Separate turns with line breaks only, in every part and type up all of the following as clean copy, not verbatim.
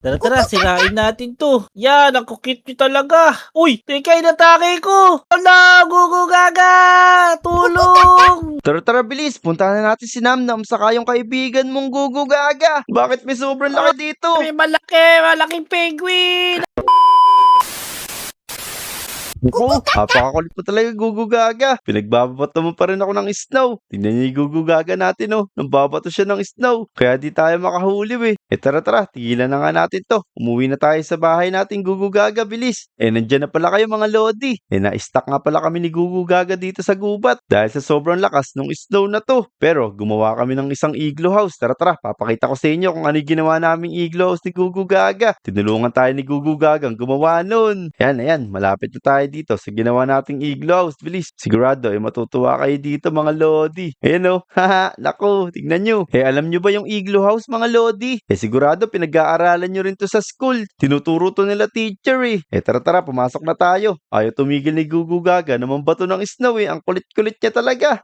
Tara, tara, sirain natin 'to. Yan, ang kukit niyo talaga. Uy, teka, inatake ko. Hala, Gugu Gaga! Tulong!
Tara tara bilis, puntahan na natin si Namnam saka yung kaibigan mong Gugu Gaga. Bakit may sobrang laki dito?
May malaking penguin!
Naku, napakakulit mo talaga, Gugu Gaga. Pinagbabato mo pa rin ako ng snow. Tingnan niyo yung Gugu Gaga natin, oh. Nambabato siya ng snow. Kaya di tayo makahuli, eh. Tara tara, tigilan na nga natin to. Umuwi na tayo sa bahay natin, Gugu Gaga, bilis. Nandyan na pala kayo mga lodi. Na-stuck nga pala kami ni Gugu Gaga dito sa gubat dahil sa sobrang lakas ng snow na to. Pero gumawa kami ng isang igloo house. Tara tara, papakita ko sa inyo kung ano yung ginawa naming igloo house ni Gugu Gaga. Tinulungan tayo ni Gugu Gagang gumawa nun. Ayan, malapit na tayo dito sa ginawa nating igloo house. Bilis, sigurado matutuwa kayo dito mga lodi. Ayan o, haha, naku, tignan nyo. Alam nyo ba yung igloo house mga lodi? Sigurado pinag-aaralan nyo rin to sa school. Tinuturo to nila teacher eh. Tara tara, pumasok na tayo. Ayaw tumigil ni Gugu Gaga naman bato ng snow eh. Ang kulit-kulit niya talaga.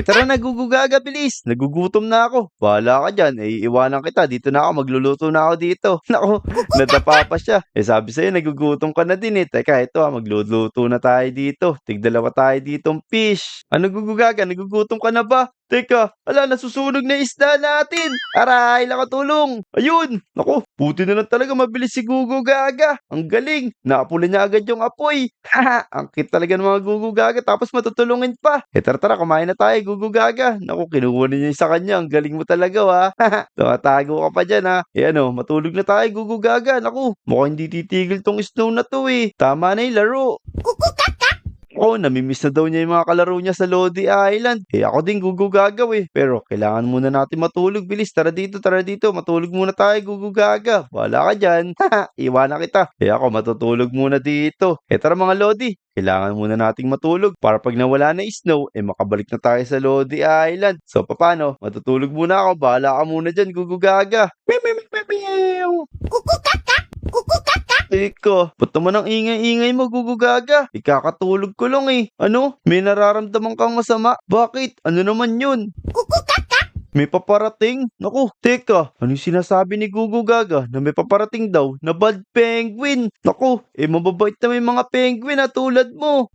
Tara na Gugu Gaga, bilis. Nagugutom na ako. Bahala ka dyan. Iiwanan kita. Dito na ako. Magluluto na ako dito. Naku, nadapa pa siya. Sabi sa'yo, nagugutom ka na din eh. Teka, ito magluluto na tayo dito. Tigdalawa tayo ditong fish. Ano Gugu Gaga? Nagugutom ka na ba? Teka, nasusunog na isda natin. Aray, nakatulong. Ayun, naku, buti na lang talaga mabilis si Gugu Gaga. Ang galing, naapula niya agad yung apoy. Haha, ang cute talaga ng mga Gugu Gaga tapos matutulungin pa. Tara tara, kumain na tayo Gugu Gaga. Naku, kinuha niya yung sa kanya. Ang galing mo talaga ha. Haha, tumatago ka pa dyan ha. Matulog na tayo Gugu Gaga. Naku, mukhang hindi titigil tong snow na to eh. Tama na yung laro. Namimiss na daw niya yung mga kalaro niya sa Lodi Island. Ako din Gugu Gaga eh. Pero kailangan muna natin matulog. Bilis, tara dito. Matulog muna tayo Gugu Gaga. Bahala ka dyan. Iwanan kita. Ako matutulog muna dito. Tara mga Lodi. Kailangan muna nating matulog para pag nawala na snow, makabalik na tayo sa Lodi Island. So, paano? Matutulog muna ako. Bahala ka muna dyan, Gugu Gaga. Meow. Teka, ba't naman ang ingay-ingay mo, Gugu Gaga? Ikakatulog ko lang eh. Ano? May nararamdaman kang masama? Bakit? Ano naman yun? May paparating? Naku, teka, ano yung sinasabi ni Gugu Gaga na may paparating daw na bad penguin? Naku, mababait na may mga penguin na tulad mo.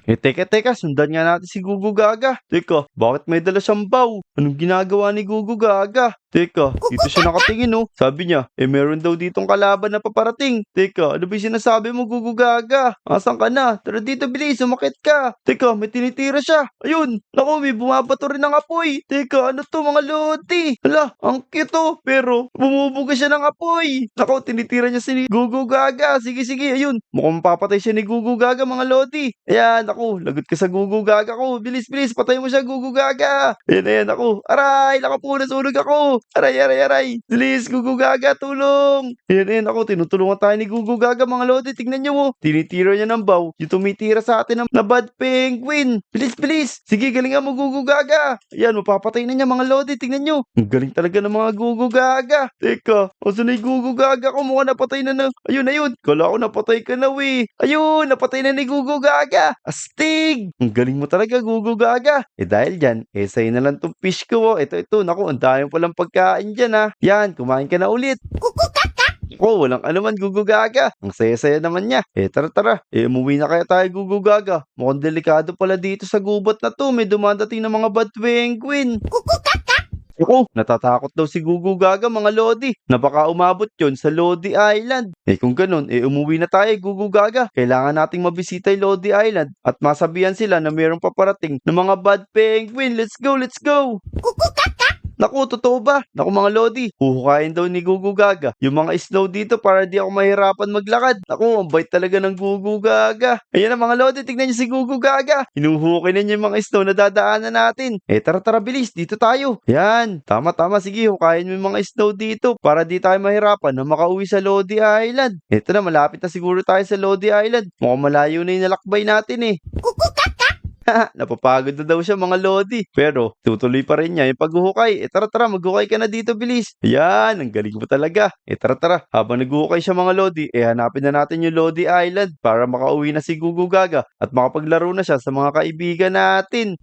Teka, sundan nga natin si Gugu Gaga. Teka, bakit may dala siyang bow? Anong ginagawa ni Gugu Gaga? Teka, dito siya nakatingin oh. Sabi niya, meron daw ditong kalaban na paparating. Teka, ano ba yung sinasabi mo Gugu Gaga? Asan ka na? Tara dito bilis, umakit ka. Teka, may tinitira siya. Ayun, naku, may bumabato rin ng apoy. Teka, ano to mga lodi? Hala, ang cute oh. Pero, bumubuga siya ng apoy. Naku, tinitira niya si Gugu Gaga. Sige, ayun. Mukhang papatay siya ni Gugu Gaga mga lodi. Ayan, naku, lagot ka sa Gugu Gaga ko. Bilis, patay mo siya Gugu Gaga. Ayan, naku. Aray, nakapunas, sunog ako. Aray. Bilis, Gugu Gaga, tulong. Ayan, ako, tinutulungan tayo ni Gugu Gaga, mga lodi. Tignan nyo mo. Tinitira niya ng bow. Yung tumitira sa atin na bad penguin. Bilis. Sige, galingan mo, Gugu Gaga. Ayan, mapapatay na niya, mga lodi. Tignan nyo. Ang galing talaga ng mga Gugu Gaga. Teka, asan na yung Gugu Gaga ko? Mukha napatay na. Ayun. Kala ko napatay ka na, we. Ayun, napatay na ni Gugu Gaga. Astig. Ang galing mo talaga, Gugu Gaga. Dahil dyan, sa'yo na lang tong fish ko. Ito. Naku, ang dami palang pagkain dyan ha. Yan, kumain ka na ulit. Walang anuman Gugu Gaga. Ang saya-saya naman niya. Tara. Umuwi na kaya tayo Gugu Gaga. Mukhang delikado pala dito sa gubat na to. May dumadating na mga bad penguin. Natatakot daw si Gugu Gaga mga lodi na baka umabot yon sa Lodi Island. Kung ganun, umuwi na tayo Gugu Gaga. Kailangan nating mabisita yung Lodi Island at masabihan sila na mayroong paparating ng mga bad penguin. Let's go! Naku, totoo ba? Naku mga lodi, huhukayin daw ni Gugu Gaga yung mga snow dito para di ako mahirapan maglakad. Naku, ang bait talaga ng Gugu Gaga. Ayan na mga lodi, tignan niyo si Gugu Gaga. Hinuhukay na niya yung mga snow na dadaanan natin. Tara bilis, dito tayo. Yan, tama, sige, hukayin mo yung mga snow dito para di tayo mahirapan na makauwi sa Lodi Island. Ito na, malapit na siguro tayo sa Lodi Island. Mukhang malayo na yung nalakbay natin eh. Napapagod na daw siya mga lodi. Pero tutuloy pa rin niya yung paghuhukay. Tara, maghukay ka na dito bilis. Ayan, ang galing mo talaga. Tara, habang naghuhukay siya mga lodi, hanapin na natin yung Lodi Island para makauwi na si Gugu Gaga at makapaglaro na siya sa mga kaibigan natin.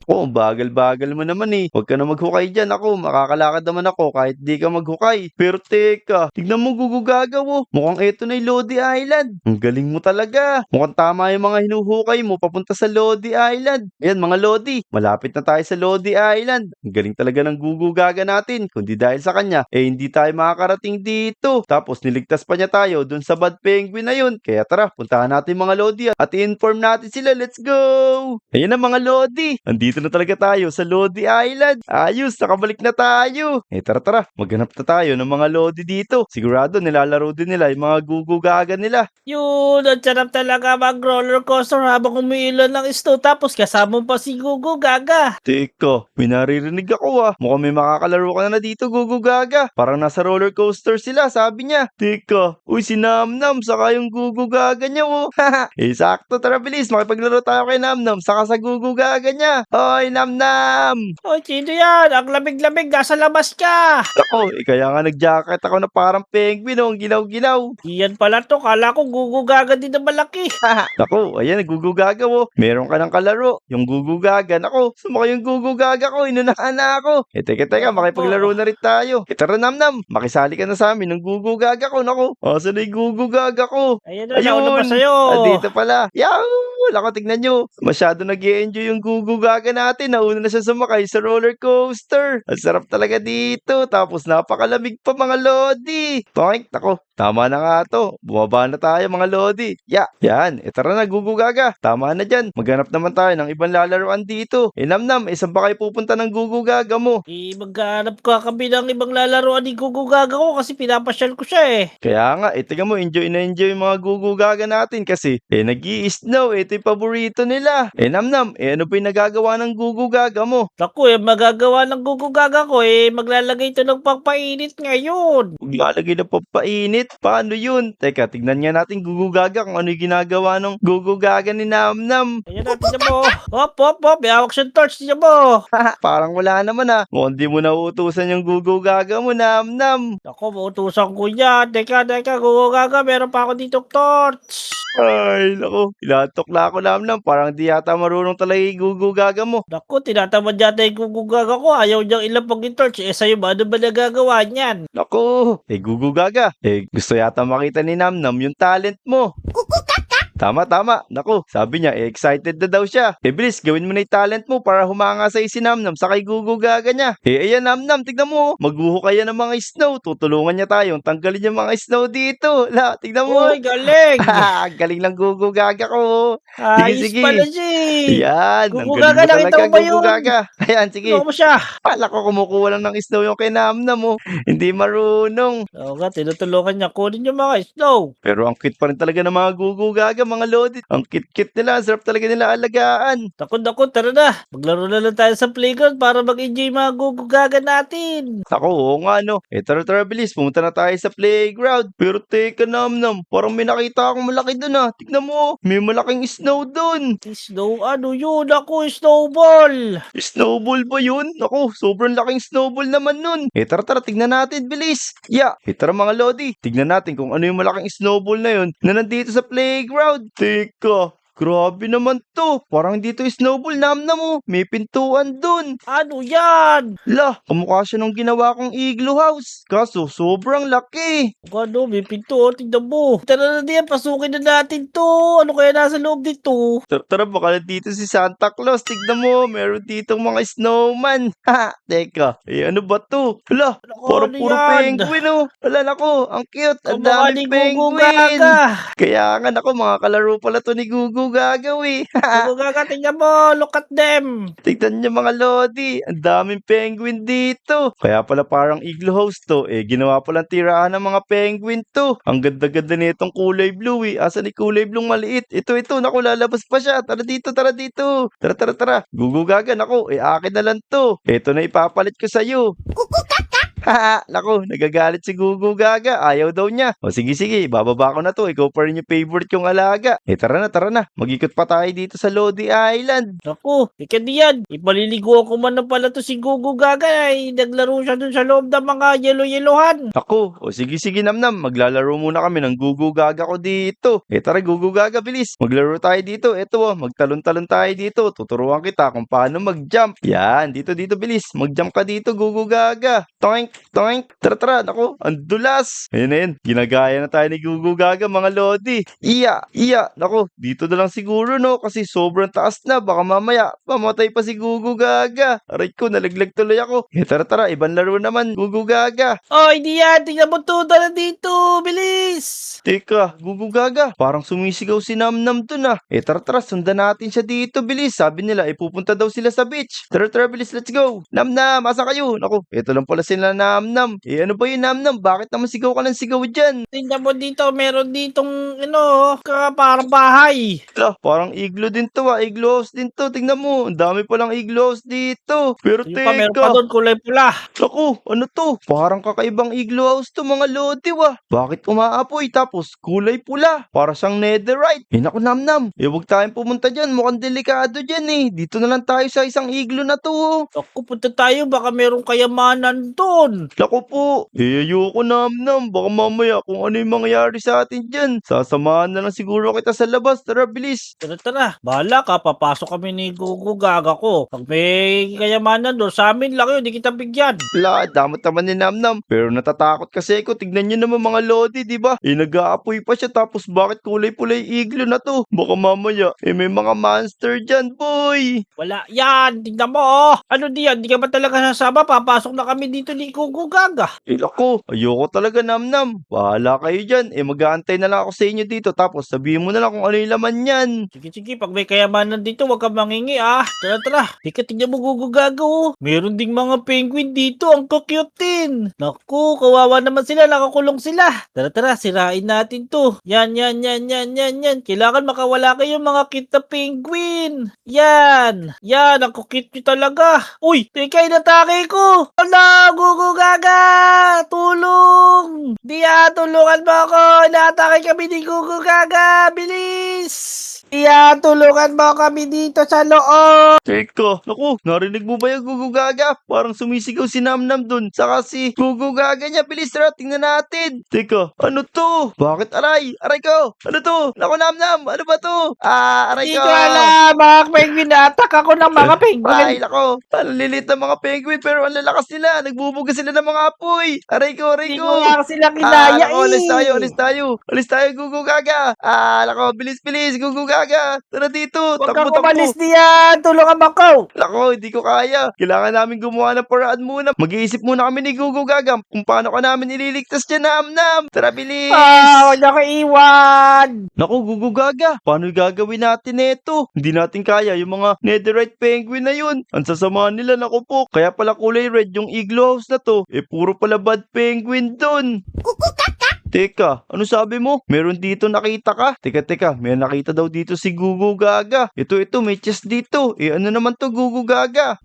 Oo, bagal-bagal mo naman eh. Huwag ka na maghukay dyan. Ako, makakalakad naman ako kahit di ka maghukay. Pero teka, tignan mo gugugagaw oh. Mukhang eto na yung Lodi Island. Ang galing mo talaga. Mukhang tama yung mga hinuhukay mo papunta sa Lodi Island. Ayan mga Lodi, malapit na tayo sa Lodi Island. Ang galing talaga ng gugugaga natin. Kundi dahil sa kanya, hindi tayo makakarating dito. Tapos niligtas pa niya tayo dun sa Bad Penguin na yun. Kaya tara, puntahan natin mga Lodi at i-inform natin sila. Let's go! Ayan na mga Lodi. Andito na talaga tayo sa Lodi Island. Ayos, nakabalik na tayo. Tara tara, maghanap na tayo ng mga Lodi dito. Sigurado nilalaro din nila yung mga gugugaga nila.
Yun, ang sarap talaga mag-roller coaster habang umiilan ng snow tapos kasama mo pa si Gugu Gaga.
Teka, may naririnig ako ah. Mukhang may makakalaro ka na dito, gugugaga. Parang nasa roller coaster sila, sabi niya. Teka, uy si Namnam, saka yung gugugaga niya oh. Sakto, tara bilis, makipaglaro tayo kay Namnam, saka sa gugugaga niya. Hoy, Namnam!
Oy, sino yan? Ang lamig-lamig, nasa labas ka.
Ako, kaya nga nag-jacket ako na parang penguin oh, ang ginaw-ginaw.
Iyan pala to, kala ko Gugu Gaga din na malaki.
Ako, ayan, nagugugaga mo. Meron ka ng kalaro. Yung gugugaga. Ako, sumakay yung gugugaga ko. Inunahan na ako. Teka, makipaglaro na rin tayo. Tara, Namnam. Makisali ka na sa amin ng gugugaga ko. Nako, asan na yung gugugaga ko?
Ayun na, nauna pa sa'yo.
Dito pala. Yahoo! Lako, tignan nyo. Masyado nag-i-enjoy yung gugugaga natin. Nauna na siya sumakay sa roller coaster. Ang sarap talaga dito. Tapos napakalamig pa mga Lodi. Toink, nako. Tama na nga to. Bumaba na tayo mga Lodi. Yan. Tara na, gugugaga. Tama na dyan. Maghanap naman tayo ng ibang lalaroan dito. Namnam, saan ba kayo pupunta ng gugugaga mo?
Maghanap ka kami ng ibang lalaroan ni Gugu Gaga ko kasi pinapasyal ko siya eh.
Kaya nga, tingnan mo, enjoy na enjoy yung mga gugugaga natin kasi nag-i-snow. Ito yung paborito nila. Namnam, ano pa yung nagagawa ng gugugaga mo?
Naku, magagawa ng Gugu Gaga ko maglalagay ito ng pagpainit ngayon.
Maglalagay na papainit? Paano yun? Teka, tignan nga natin gugugaga kung ano yung ginagawa ng gugugaga ni Namnam.
Ayan na, tignan mo. Hop, may hawak siyang torch, tignan mo.
Parang wala naman ah. Mukhang di mo nauutusan yung gugugaga mo, Namnam.
Naku, mautusan ko yan. Teka, Gugu Gaga, meron pa ako dito torch.
Ay, naku. Ilatok na ako, Namnam. Parang di yata marunong talaga yung gugugaga mo.
Naku, tinatamad yata yung Gugu Gaga ko. Ayaw niyang ilapag yung torch. Sa'yo ba? Ano ba nagagawa niyan?
Naku, gugugaga. Gusto yata makita ni Namnam yung talent mo. Tama. Naku, sabi niya, excited na daw siya. Bilis, gawin mo na yung talent mo para humanga sa si Namnam sa kay gugugaga niya. Ayan Namnam, tignan mo. Maghuhukay yan ng mga snow. Tutulungan niya tayong tanggalin yung mga snow dito. Tignan mo.
Uy, galing.
Galing lang gugugaga ko.
Ayos
Sige.
pala siya eh.
Ayan, ang
Gugu
galing
Gaga,
mo
nakita
talaga,
mo ba yun?
gugugaga. Ayan, sige.
Ano mo siya?
Pala ko kumukuha lang ng snow yung kay Namnam mo. Hindi marunong.
Oo nga, tinutulungan niya. Kunin yung mga snow.
Pero ang cute pa rin talaga ng mga gugugaga, mga Lodi. Ang cute nila, ang sarap talaga nila alagaan.
Takot, tara na. Maglaro na lang tayo sa playground para mag-enjoy mga gugugaga natin.
Ako, oo nga no. Tara bilis, pumunta na tayo sa playground. Pero teka Namnam, parang may nakita akong malaki dun ah. Tignan mo, may malaking snow dun.
Snow, ano yun? Ako, snowball.
Snowball ba yun? Ako, sobrang laking snowball naman nun. Tara, tignan natin, bilis. Tara mga Lodi, tignan natin kung ano yung malaking snowball na yun na nandito sa playground. Teka, grabe naman to. Parang dito snowball, Namnam mo. May pintuan dun.
Ano yan?
Kamukha siya nung ginawa kong igloo house. Kaso, sobrang laki.
Ano, may pinto. Tignan mo. Tara na diyan, pasukin na natin to. Ano kaya nasa loob dito?
Tara, baka dito si Santa Claus. Tignan mo, meron ditong mga snowman. Teka, ano ba to? Parang
ano
puro
yan?
penguin oh. Nako, ang cute. Ang
Kamukha ni
daming
Gugu
penguin.
Gaga.
Kaya nga, nako, mga kalaro pala to ni Gugu gagawi.
Gugu Gaga, tingnan mo. Look at them.
Tignan niyo mga Lodi, ang daming penguin dito. Kaya pala parang igloo house to. Ginawa palang tirahan ng mga penguin to. Ang ganda-ganda nitong kulay blue eh. Asan ni kulay blue maliit? Ito, naku, lalabas pa siya. Tara dito. Tara. Gugugagan ako, akin na lang to. Ito na ipapalit ko sa'yo. Haha, naku, nagagalit si Gugu Gaga. Ayaw daw niya. O sige sige, bababa ko na to. Ikaw pa rin yung favorite kong alaga. Tara na, tara na. Mag-ikot pa tayo dito sa Lodi Island.
Naku, ika diyan. Ipaliliguan ko man na pala to si Gugu Gaga ay naglaro siya dun sa loob ng mga yelo-yelohan.
Ako, o sige sige namnam, maglalaro muna kami ng Gugu Gaga ko dito. Tara Gugu Gaga, bilis. Maglaro tayo dito. Eto magtalon-talon tayo dito. Tuturuan kita kung paano mag-jump. Yan, dito bilis. Mag-jump ka dito, Gugu Gaga. Toink, toink. Tara, naku, ang dulas. Ayun na yun, ginagaya na tayo ni Gugu Gaga, mga lodi. Iya, naku, dito na lang siguro no, kasi sobrang taas na. Baka mamaya, mamatay pa si Gugu Gaga. Aray ko, nalaglag tuloy ako. Tara, ibang laro naman, Gugu Gaga.
Oy, diyan. Tingnan mo to. Dala dito. Bilis.
Teka, Gugu Gaga, parang sumisigaw si Namnam dun ah. Tara, sundan natin siya dito, bilis. Sabi nila, pupunta daw sila sa beach. Tara, bilis, let's go. Namnam, asa kayo? Naku, eto lang pala sila Namnam. Ano ba yun, Namnam? Bakit naman sigaw ka ng sigaw dyan?
Tingnan mo dito. Meron ditong, parang bahay.
Parang igloo din to ah. Igloo house din to. Tingnan mo, ang dami palang igloo house dito. Pero
Yung pa, meron pa
teka,
doon kulay pula.
naku, ano to? Parang kakaibang igloo house to, mga lodi ah. Bakit umaapoy tapos kulay pula? Para siyang netherite. Naku, Namnam. Huwag tayong pumunta dyan. Mukhang delikado dyan eh. Dito na lang tayo sa isang igloo na to.
Naku, punta tayo. Baka merong kayamanan doon.
Naku po. Ayoko, Namnam. Baka mamaya kung ano yung mangyayari sa atin dyan. Sasamahan na lang siguro kita sa labas. Tara, bilis.
Tara. Bahala ka. Papasok kami ni Gugu Gaga ko. Pag may kayamanan doon, sa amin lang yun. Di kita bigyan.
Wala, damot naman ni Namnam. Pero natatakot kasi ako. Tignan nyo naman mga lodi, di ba? Nag-aapoy pa siya. Tapos bakit kulay-pulay igloo na to? Baka mamaya, may mga monster dyan, boy.
Wala yan. Tingnan mo, oh. Ano diyan? Di ka ba talaga sasama? Papasok na kami dito ni Gugu Gaga.
Ako, ayoko talaga, Namnam. Bahala kayo dyan. Mag-aantay na lang ako sa inyo dito. Tapos sabihin mo na lang kung ano yung laman yan.
Sige. Pag may kayamanan dito, huwag ka mangingi, ah. Tara. Tika, tingnan mo, Gugu Gaga, oh. Meron ding mga penguin dito. Ang cute din. Naku, kawawa naman sila. Nakakulong sila. Tara. Sirain natin to. Yan. Kailangan makawala kayo mga cute na penguin. Yan. Ang cute nyo talaga. Uy, teka, inatake ko. Ala, Gugu Gaga. Tulong. Tulungan mo ako. Inatake kami ni Gugu Gaga. Bilis. Tulungan mo kami dito sa loob.
Teka, naku, narinig mo ba yung Gugu Gaga? Parang sumisigaw si Namnam dun. Saka si Gugu Gaga niya. Bilis, tara, tingnan natin. Teka, ano to? Bakit aray? Aray ko. Ano to? Naku, Namnam, ano ba to? Aray
Hindi
ko.
ko alam, mga penguin. Attack ako ng mga penguin.
Ay, nako. Ang lilit ng mga penguin pero ang lalakas nila. Nagbubuga sila ng mga apoy. Aray ko.
Hindi ko nga sila kinaya
Nako,
eh.
Alis tayo, Gugu Gaga. Nako, bilis, Gugu Gaga. Tara dito.
Huwag kang
Takbo.
umalis diyan. Tulungan mo ako.
Nako, hindi ko kaya. Kailangan namin gumawa ng paraan muna. Mag-iisip muna kami ni Gugu Gaga kung paano ka namin ililigtas dyan, Namnam. Tara, bilis.
Huwag na ko iwan.
Naku, Gugu Gaga, paano gagawin natin ito? Hindi natin kaya yung mga netherite penguin na yun. Ang sasama nila, naku po. Kaya pala kulay red yung igloo house na to. Puro pala bad penguin dun. Teka, ano sabi mo? Meron dito nakita ka? Teka, may nakita daw dito si Gugu Gaga. Ito, may chest dito. Ano naman to, Gugu Gaga?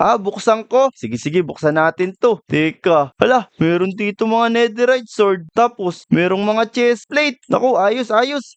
Buksan ko. Sige, buksan natin to. Teka, hala, meron dito mga netherite sword. Tapos, merong mga chest plate. Naku, ayos.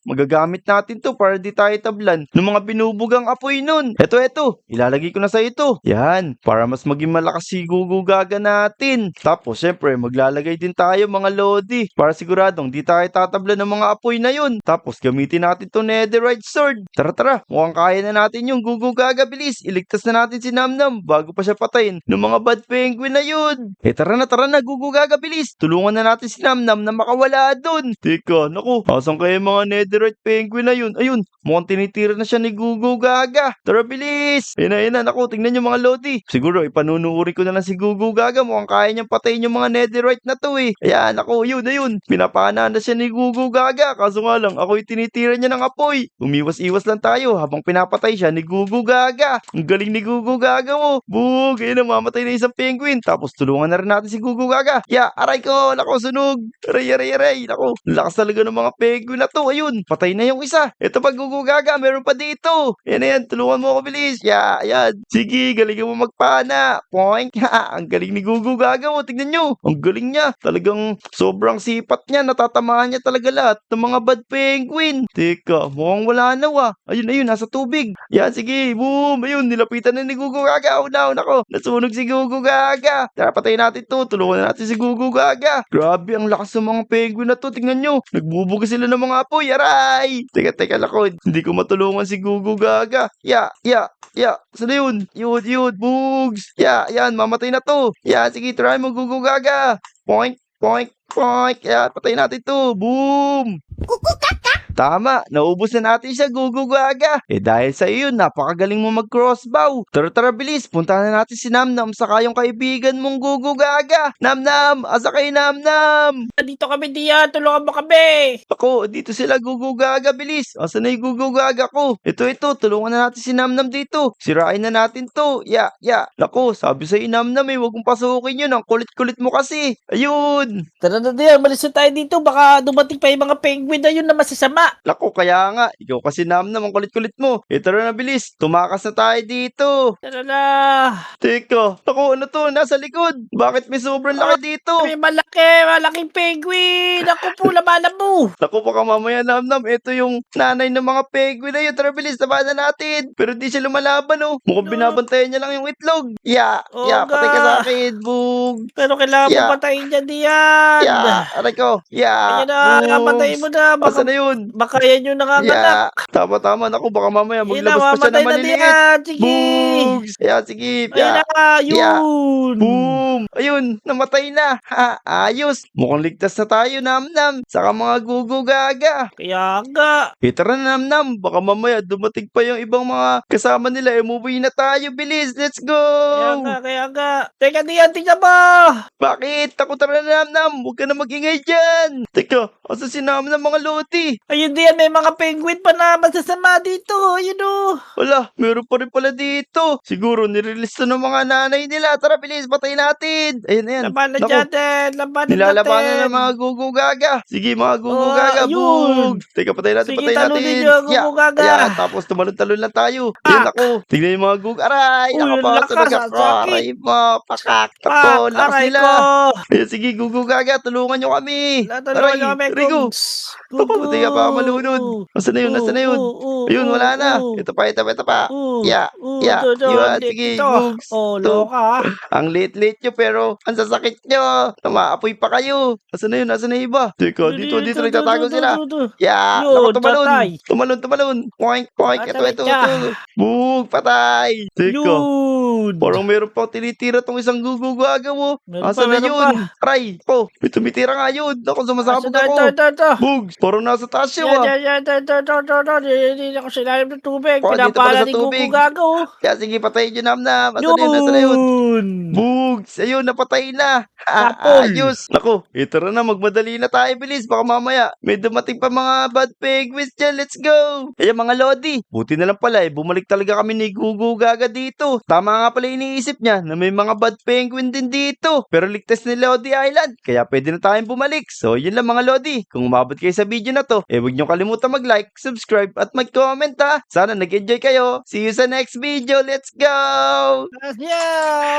Magagamit natin to para di tayo tablan ng mga binubugang apoy nun. Eto, ilalagay ko na sa ito. Yan, para mas maging malakas si Gugu Gaga natin. Tapos, syempre, maglalagay din tayo mga lodi para siguradong di tayo tatablan ng mga apoy na yun. Tapos, gamitin natin to netherite sword. Tara, mukhang kaya na natin yung Gugu Gaga. Bilis, iligtas na natin si Namnam bago pa siya patayin ng mga bad penguin na yun. Tara na, Gugu Gaga, bilis. Tulungan na natin si Namnam na makawala dun. Teka, naku, asan kaya yung mga netherite penguin na yun? Ayun, mukhang tinitira na siya ni Gugu Gaga. Tara, bilis. Ayun na, naku, tingnan yung mga lodi. Siguro, ipanunuuri ko na lang si Gugu Gaga. Mukhang kaya niyang patayin yung mga netherite na to eh. Ayan, naku, yun. Pinapana na siya ni Gugu Gaga. Kaso nga lang, ako'y tinitira niya ng apoy. Umiwas-iwas lang tayo habang pinapatay siya ni Gugu Gaga. Ang galing ni Gugu Gaga mo. Bug! Ayun na, mamatay na isang penguin. Tapos tulungan na rin natin si Gugu Gaga. Aray ko! Nako, sunog! Aray! Nako, lakas talaga ng mga penguin na to. Ayun, patay na yung isa. Ito pa, Gugu Gaga, meron pa dito. Yan, tulungan mo ako, bilis. Ayan. Sige, galing mo magpana. Poink! Ang galing ni Gugu Gaga, oh. Tignan nyo. Ang galing niya. Talagang sobrang sipat niya. Natatamaan niya talaga lahat ng mga bad penguin. Teka, mukhang wala na, Ayun, nasa tubig. Yan, sige, boom. Ayun, nilapitan na ni Gugu Gaga. Una ko. Nasunog si Gugu Gaga. Tara, patayin natin to. Tulungan na natin si Gugu Gaga. Grabe, ang lakas ng mga penguin na to. Tingnan nyo. Nagbubuga sila ng mga apoy. Aray! Teka, lakod. Hindi ko matulungan si Gugu Gaga. Saan na yun? Yun. Bugs. Yan, mamatay na to. Sige, try mo, Gugu Gaga. Poink. Yan, patayin natin to. Boom! Tama, naubos na natin siya, Gugu Gaga. Dahil sa iyo, napakagaling mo mag-crossbow. Tara, bilis, puntahan na natin si Namnam saka yung kaibigan mong Gugu Gaga. Namnam, asa kay Namnam?
Dito kami, Dian. Tulungan mo kami.
Ako, dito sila, Gugu Gaga, bilis. Asa na yung Gugu Gaga ko? Ito, tulungan na natin si Namnam dito. Sirain na natin to. Nako, sabi sa Namnam huwag mong pasukin yun. Ang kulit-kulit mo kasi. Ayun.
Tara na, Dian. Malis na tayo dito. Baka dumating pa yung mga penguin na yun na masasama.
Nako, kaya nga. Ikaw kasi Namnam, ang kulit-kulit mo. Tara na, bilis. Tumakas na tayo dito.
Tara na.
Teka, naku, ano to? Nasa likod. Bakit may sobrang laki dito?
May malaking penguin. Ako po, labanan mo.
Naku, baka mamaya Namnam, ito yung nanay ng mga penguin na yun. Tara, bilis, tabanan natin. Pero di siya lumalaban, oh. Mukhang binabantayan niya lang yung itlog. Patay ka sa akin, Bug.
Pero kailangan mo patayin niya, Dian.
Aray ko.
Ayan na, patayin mo na.
Asa na yun?
Baka yan yung nanganganak.
Tama. Naku, baka mamaya
Ayan na,
maglabas pa siya
mamatay
ng
na,
maliliit.
Dian. Sige.
Bugs. Sige.
Ayan na, yun.
Boom! Ayun, namatay na. Ayos. Mukhang ligtas na tayo, Namnam. Saka mga Gugu Gaga.
Kaya nga.
Tara na, Namnam. Baka mamaya dumating pa yung ibang mga kasama nila. Umuwi na tayo. Bilis, let's go!
Kaya nga. Teka, Dian, tingnan mo.
Bakit? Takot na, Namnam. Huwag ka na magingay dyan. Teka, asa si Namnam mga loti?
Ayun, Dian, may mga penguin pa na masasama dito. Ayun o.
Wala, meron pa rin pala dito. Siguro nirelease na ng mga nanay nila. Tara, bilis, patay natin. Ayan.
Labanan
Naku,
natin.
nilalabanan ng mga Gugu Gaga. Sige, mga Gugu Gaga.
Ayun.
Bug! Teka, patay natin.
Sige, talunin niyo, Gugu Gaga.
Ayan, tapos tumalon-talon lang tayo. Ayan, ako. Tignan yung mga Gugu. Aray!
Uy,
Ako pa,
lakas,
sunog
ang
ako.
sakit.
Aray mo, pakak. Ako, lakas
Aray
nila.
ko.
Ayan, sige, Gugu Gaga, tulungan nyo kami.
Natulungan niyo kami,
Rigo.
Gugs.
Ako, patay ka pa malunod. Nasaan na yun? Ayun, wala na. Ito pa. Yun, sige, Gugs.
Loka.
Ang late nyo pero ang sasakit nyo. Tumaapoy pa kayo. Asan na yung iba? Teka, dito nagtatago sila. Naku, tumalon. Poink. Ito. Bug, patay. Teka,
Yun.
parang meron pang tinitira tong isang Gugu Gaga mo. Asan na
Meron
yun? Aray, may tumitira nga yun. Naku, sumasabog ako.
Ito.
Bugs, parang nasa taas siya,
Hindi ako silalim ng tubig.
Oh, dito
Pinapala
pala sa
ni
tubig.
Gugu Gago.
Sige, patayin nyo, Namnam. Asan na yun? Bugs, ayun, napatay na.
Napol.
Ayos. Naku, tara na, magmadali na tayo, bilis. Baka mamaya, may dumating pa mga bad penguins dyan. Let's go. Mga Lodi, buti na lang pala, bumalik talaga kami ni Gugu Gaga dito. Tama nga pala iniisip niya na may mga bad penguin din dito. Pero ligtas ni Lodi Island, kaya pwede na tayong bumalik. So, yun lang mga Lodi. Kung umabot kayo sa video na to, huwag niyo kalimutan mag-like, subscribe, at mag-comment ha. Sana nag-enjoy kayo. See you sa next video. Let's go!
Yeah!